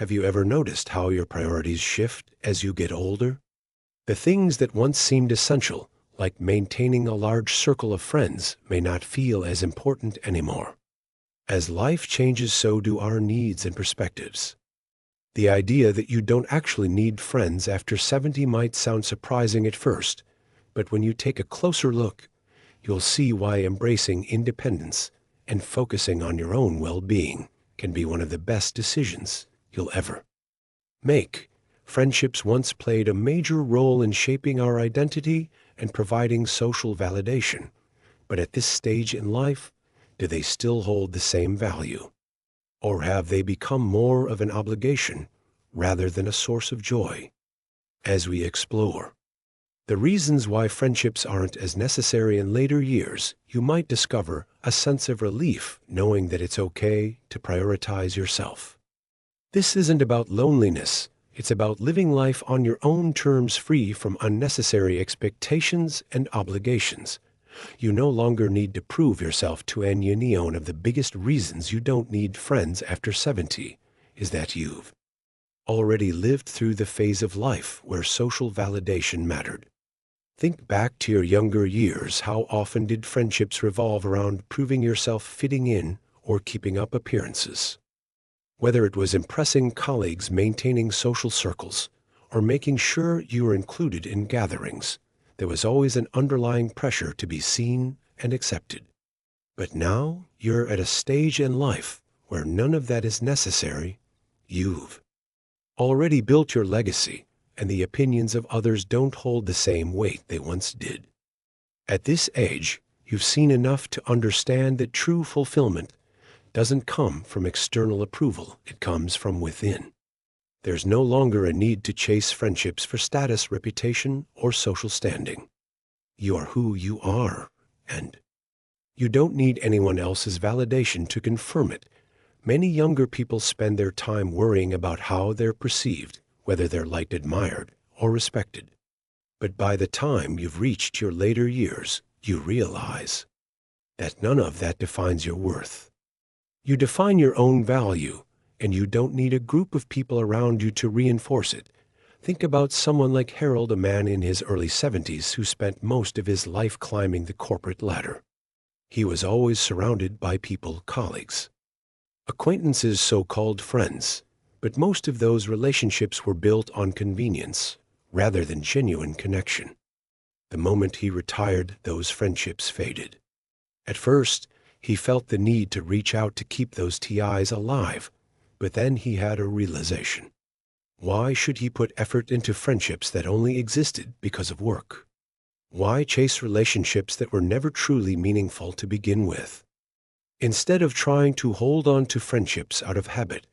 Have you ever noticed how your priorities shift as you get older? The things that once seemed essential, like maintaining a large circle of friends, may not feel as important anymore. As life changes, so do our needs and perspectives. The idea that you don't actually need friends after 70 might sound surprising at first, but when you take a closer look, you'll see why embracing independence and focusing on your own well-being can be one of the best decisions you'll ever make. Friendships once played a major role in shaping our identity and providing social validation, but at this stage in life, do they still hold the same value? Or have they become more of an obligation rather than a source of joy? As we explore the reasons why friendships aren't as necessary in later years, you might discover a sense of relief knowing that it's okay to prioritize yourself. This isn't about loneliness. It's about living life on your own terms, free from unnecessary expectations and obligations. You no longer need to prove yourself to anyone. One of the biggest reasons you don't need friends after 70 is that you've already lived through the phase of life where social validation mattered. Think back to your younger years. How often did friendships revolve around proving yourself, fitting in, or keeping up appearances? Whether it was impressing colleagues, maintaining social circles, or making sure you were included in gatherings, there was always an underlying pressure to be seen and accepted. But now you're at a stage in life where none of that is necessary. You've already built your legacy, and the opinions of others don't hold the same weight they once did. At this age, you've seen enough to understand that true fulfillment doesn't come from external approval, it comes from within. There's no longer a need to chase friendships for status, reputation, or social standing. You are who you are, and you don't need anyone else's validation to confirm it. Many younger people spend their time worrying about how they're perceived, whether they're liked, admired, or respected. But by the time you've reached your later years, you realize that none of that defines your worth. You define your own value, and you don't need a group of people around you to reinforce it. Think about someone like Harold, a man in his early 70s who spent most of his life climbing the corporate ladder. He was always surrounded by people, colleagues, acquaintances, so-called friends, but most of those relationships were built on convenience rather than genuine connection. The moment he retired, those friendships faded. At first, he felt the need to reach out to keep those ties alive, but then he had a realization. Why should he put effort into friendships that only existed because of work? Why chase relationships that were never truly meaningful to begin with? Instead of trying to hold on to friendships out of habit,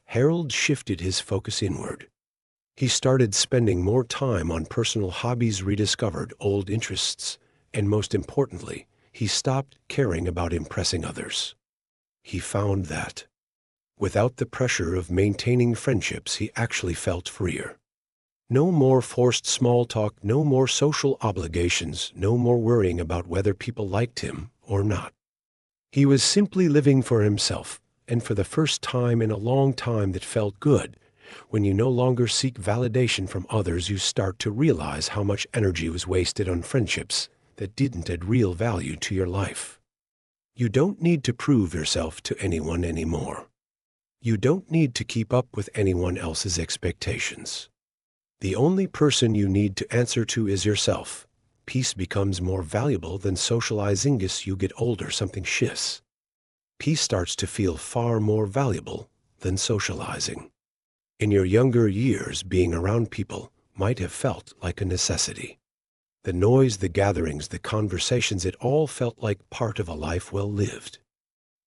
Harold shifted his focus inward. He started spending more time on personal hobbies, rediscovered old interests, and most importantly, he stopped caring about impressing others. He found that without the pressure of maintaining friendships, he actually felt freer. No more forced small talk, no more social obligations, no more worrying about whether people liked him or not. He was simply living for himself, and for the first time in a long time that felt good. When you no longer seek validation from others, you start to realize how much energy was wasted on friendships that didn't add real value to your life. You don't need to prove yourself to anyone anymore. You don't need to keep up with anyone else's expectations. The only person you need to answer to is yourself. Peace becomes more valuable than socializing. As you get older, something shifts. Peace starts to feel far more valuable than socializing. In your younger years, being around people might have felt like a necessity. The noise, the gatherings, the conversations, it all felt like part of a life well lived.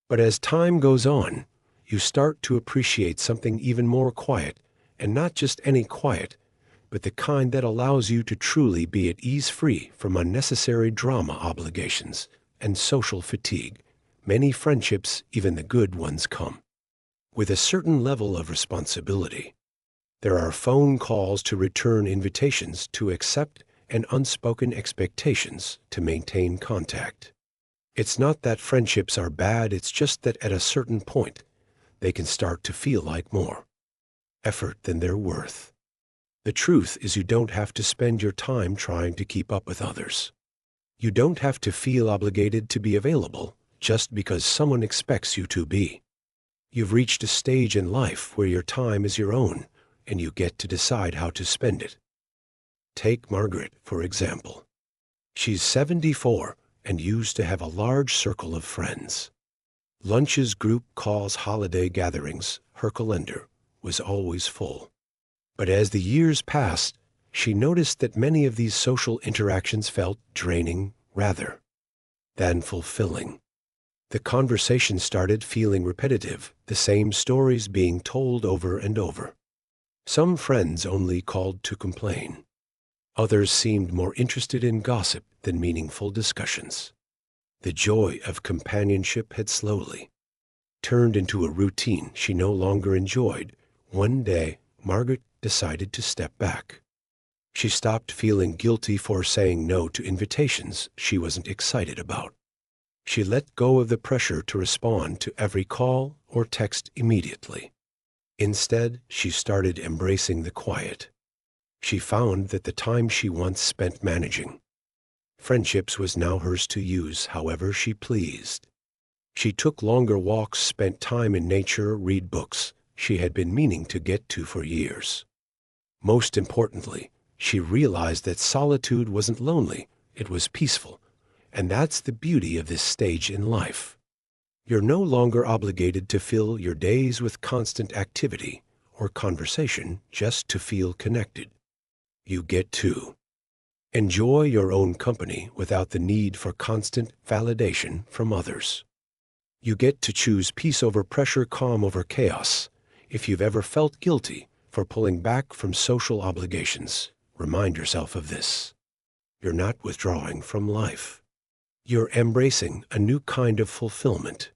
But as time goes on, you start to appreciate something even more quiet, and not just any quiet, but the kind that allows you to truly be at ease, free from unnecessary drama, obligations, and social fatigue. Many friendships, even the good ones, come with a certain level of responsibility. There are phone calls to return invitations to accept and unspoken expectations to maintain contact. It's not that friendships are bad, it's just that at a certain point, they can start to feel like more effort than they're worth. The truth is you don't have to spend your time trying to keep up with others. You don't have to feel obligated to be available just because someone expects you to be. You've reached a stage in life where your time is your own and you get to decide how to spend it. Take Margaret, for example. She's 74 and used to have a large circle of friends. Lunches, group calls, holiday gatherings, her calendar was always full. But as the years passed, she noticed that many of these social interactions felt draining rather than fulfilling. The conversation started feeling repetitive, the same stories being told over and over. Some friends only called to complain. Others seemed more interested in gossip than meaningful discussions. The joy of companionship had slowly turned into a routine she no longer enjoyed. One day, Margaret decided to step back. She stopped feeling guilty for saying no to invitations she wasn't excited about. She let go of the pressure to respond to every call or text immediately. Instead, she started embracing the quiet. She found that the time she once spent managing friendships was now hers to use however she pleased. She took longer walks, spent time in nature, read books she had been meaning to get to for years. Most importantly, she realized that solitude wasn't lonely, it was peaceful. And that's the beauty of this stage in life. You're no longer obligated to fill your days with constant activity or conversation just to feel connected. You get to enjoy your own company without the need for constant validation from others. You get to choose peace over pressure, calm over chaos. If you've ever felt guilty for pulling back from social obligations, remind yourself of this. You're not withdrawing from life. You're embracing a new kind of fulfillment.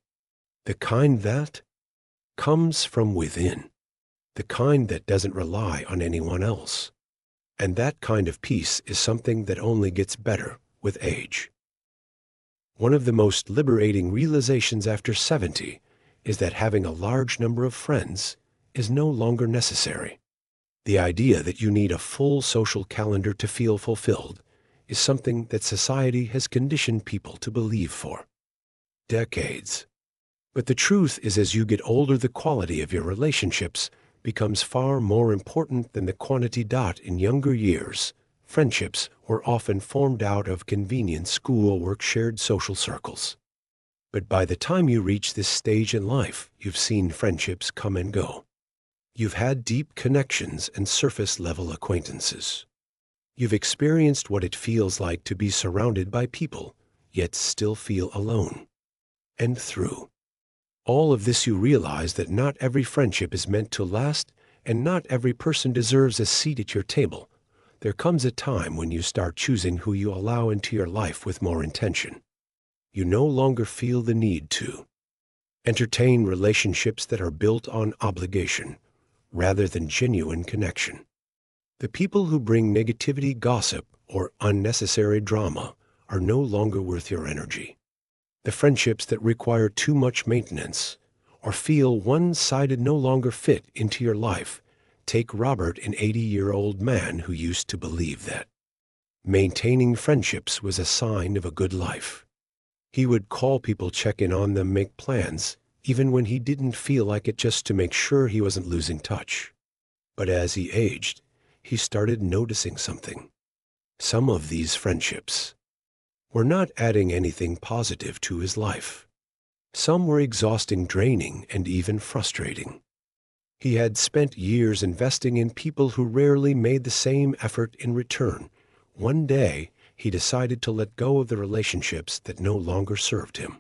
The kind that comes from within. The kind that doesn't rely on anyone else. And that kind of peace is something that only gets better with age. One of the most liberating realizations after 70 is that having a large number of friends is no longer necessary. The idea that you need a full social calendar to feel fulfilled is something that society has conditioned people to believe for decades. But the truth is, as you get older, the quality of your relationships becomes far more important than the quantity. In younger years, friendships were often formed out of convenience, school, work, shared social circles. But by the time you reach this stage in life, you've seen friendships come and go. You've had deep connections and surface-level acquaintances. You've experienced what it feels like to be surrounded by people, yet still feel alone. And through all of this, you realize that not every friendship is meant to last, and not every person deserves a seat at your table. There comes a time when you start choosing who you allow into your life with more intention. You no longer feel the need to entertain relationships that are built on obligation, rather than genuine connection. The people who bring negativity, gossip, or unnecessary drama are no longer worth your energy. The friendships that require too much maintenance or feel one-sided no longer fit into your life. Take Robert, an 80-year-old man who used to believe that maintaining friendships was a sign of a good life. He would call people, check in on them, make plans, even when he didn't feel like it, just to make sure he wasn't losing touch. But as he aged, he started noticing something. Some of these friendships were not adding anything positive to his life. Some were exhausting, draining, and even frustrating. He had spent years investing in people who rarely made the same effort in return. One day, he decided to let go of the relationships that no longer served him.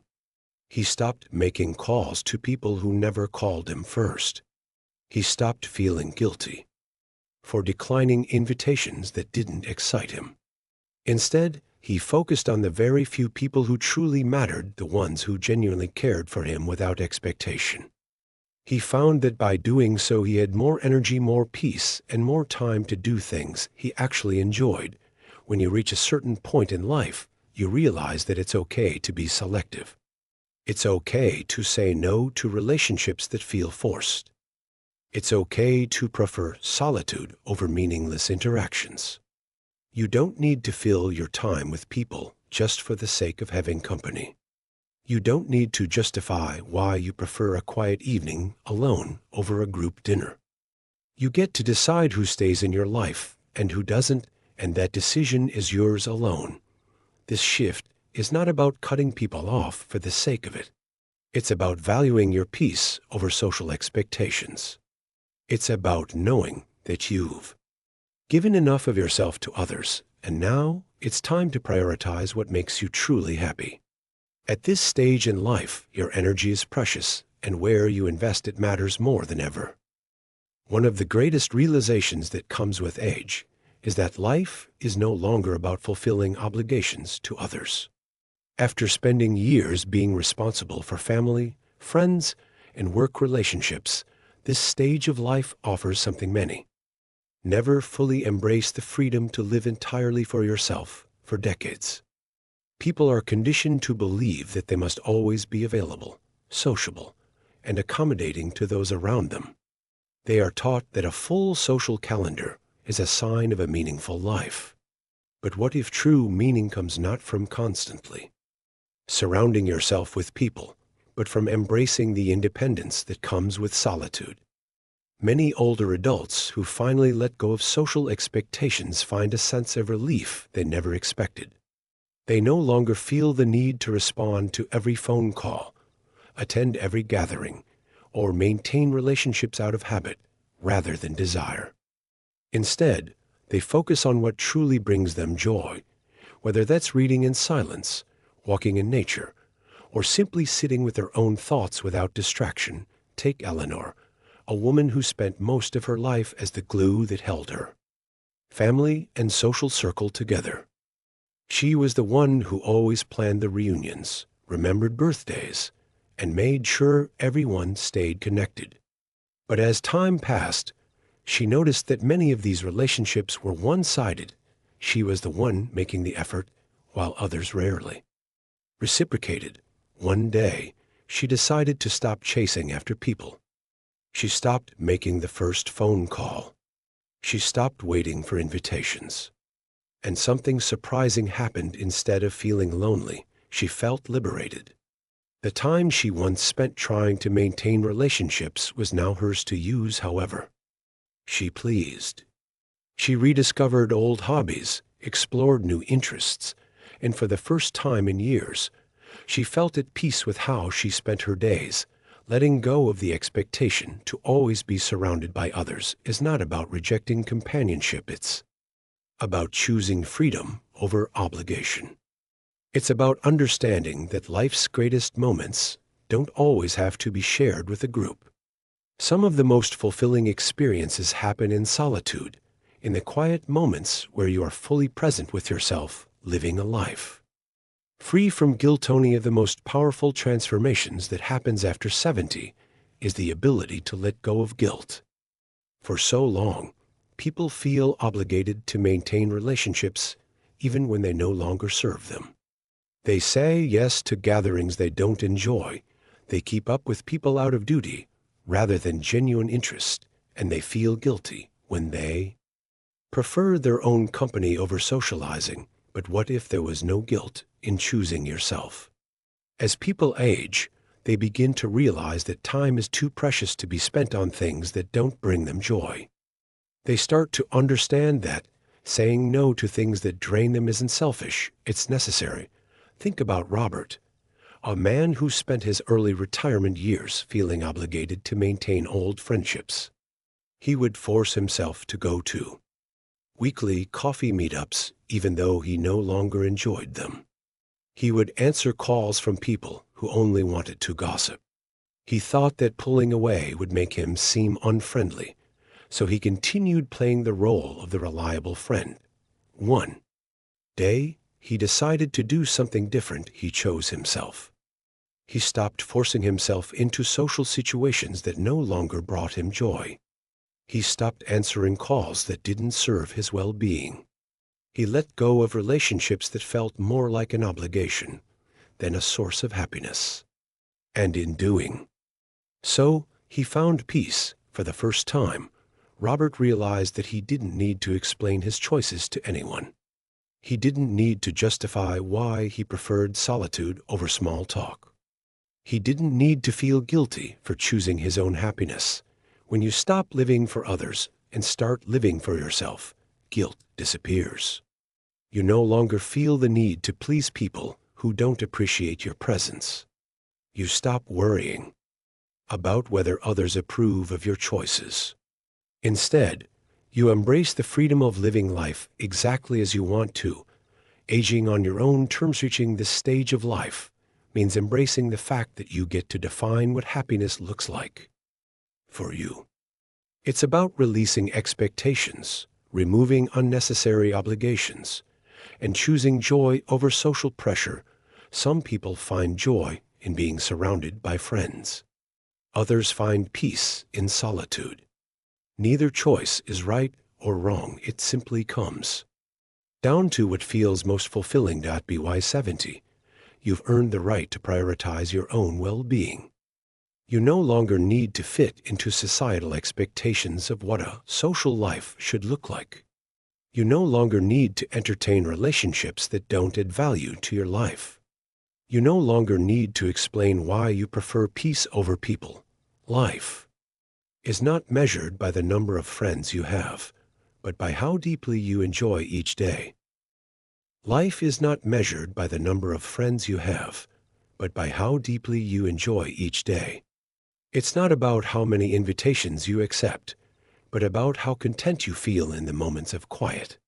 He stopped making calls to people who never called him first. He stopped feeling guilty for declining invitations that didn't excite him. Instead, he focused on the very few people who truly mattered, the ones who genuinely cared for him without expectation. He found that by doing so, he had more energy, more peace, and more time to do things he actually enjoyed. When you reach a certain point in life, you realize that it's okay to be selective. It's okay to say no to relationships that feel forced. It's okay to prefer solitude over meaningless interactions. You don't need to fill your time with people just for the sake of having company. You don't need to justify why you prefer a quiet evening alone over a group dinner. You get to decide who stays in your life and who doesn't, and that decision is yours alone. This shift is not about cutting people off for the sake of it. It's about valuing your peace over social expectations. It's about knowing that you've given enough of yourself to others, and now it's time to prioritize what makes you truly happy. At this stage in life, your energy is precious, and where you invest it matters more than ever. One of the greatest realizations that comes with age is that life is no longer about fulfilling obligations to others. After spending years being responsible for family, friends, and work relationships, this stage of life offers something many never fully embrace the freedom to live entirely for yourself for decades. People are conditioned to believe that they must always be available, sociable, and accommodating to those around them. They are taught that a full social calendar is a sign of a meaningful life. But what if true meaning comes not from constantly surrounding yourself with people, but from embracing the independence that comes with solitude? Many older adults who finally let go of social expectations find a sense of relief they never expected. They no longer feel the need to respond to every phone call, attend every gathering, or maintain relationships out of habit rather than desire. Instead, they focus on what truly brings them joy, whether that's reading in silence, walking in nature, or simply sitting with their own thoughts without distraction. Take Eleanor, a woman who spent most of her life as the glue that held her family and social circle together. She was the one who always planned the reunions, remembered birthdays, and made sure everyone stayed connected. But as time passed, she noticed that many of these relationships were one-sided. She was the one making the effort, while others rarely reciprocated. One day, she decided to stop chasing after people. She stopped making the first phone call. She stopped waiting for invitations. And something surprising happened. Instead of feeling lonely, she felt liberated. The time she once spent trying to maintain relationships was now hers to use however she pleased. She rediscovered old hobbies, explored new interests, and for the first time in years, she felt at peace with how she spent her days. Letting go of the expectation to always be surrounded by others is not about rejecting companionship. It's about choosing freedom over obligation. It's about understanding that life's greatest moments don't always have to be shared with a group. Some of the most fulfilling experiences happen in solitude, in the quiet moments where you are fully present with yourself, living a life free from guilt. Only of the most powerful transformations that happens after 70 is the ability to let go of guilt. For so long, people feel obligated to maintain relationships even when they no longer serve them. They say yes to gatherings they don't enjoy. They keep up with people out of duty rather than genuine interest, and they feel guilty when they prefer their own company over socializing. But what if there was no guilt in choosing yourself? As people age, they begin to realize that time is too precious to be spent on things that don't bring them joy. They start to understand that saying no to things that drain them isn't selfish, it's necessary. Think about Robert, a man who spent his early retirement years feeling obligated to maintain old friendships. He would force himself to go to weekly coffee meetups even though he no longer enjoyed them. He would answer calls from people who only wanted to gossip. He thought that pulling away would make him seem unfriendly, so he continued playing the role of the reliable friend. One day, he decided to do something different. He chose himself. He stopped forcing himself into social situations that no longer brought him joy. He stopped answering calls that didn't serve his well-being. He let go of relationships that felt more like an obligation than a source of happiness. And in doing so, he found peace, For the first time, Robert realized that he didn't need to explain his choices to anyone. He didn't need to justify why he preferred solitude over small talk. He didn't need to feel guilty for choosing his own happiness. When you stop living for others and start living for yourself, guilt disappears. You no longer feel the need to please people who don't appreciate your presence. You stop worrying about whether others approve of your choices. Instead, you embrace the freedom of living life exactly as you want to. Aging on your own terms. Reaching this stage of life means embracing the fact that you get to define what happiness looks like for you. It's about releasing expectations, removing unnecessary obligations, and choosing joy over social pressure. Some people find joy in being surrounded by friends. Others find peace in solitude. Neither choice is right or wrong. It simply comes down to what feels most fulfilling. By 70, you've earned the right to prioritize your own well-being. You no longer need to fit into societal expectations of what a social life should look like. You no longer need to entertain relationships that don't add value to your life. You no longer need to explain why you prefer peace over people. Life is not measured by the number of friends you have, but by how deeply you enjoy each day. Life is not measured by the number of friends you have, but by how deeply you enjoy each day. It's not about how many invitations you accept, but about how content you feel in the moments of quiet.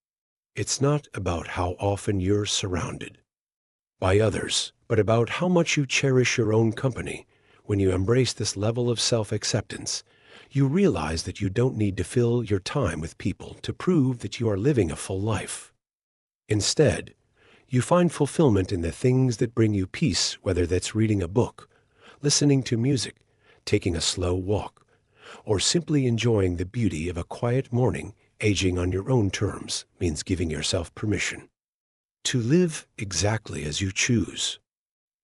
It's not about how often you're surrounded by others, but about how much you cherish your own company. When you embrace this level of self-acceptance, you realize that you don't need to fill your time with people to prove that you are living a full life. Instead, you find fulfillment in the things that bring you peace, whether that's reading a book, listening to music, taking a slow walk, or simply enjoying the beauty of a quiet morning. Aging on your own terms means giving yourself permission to live exactly as you choose.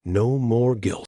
No more guilt.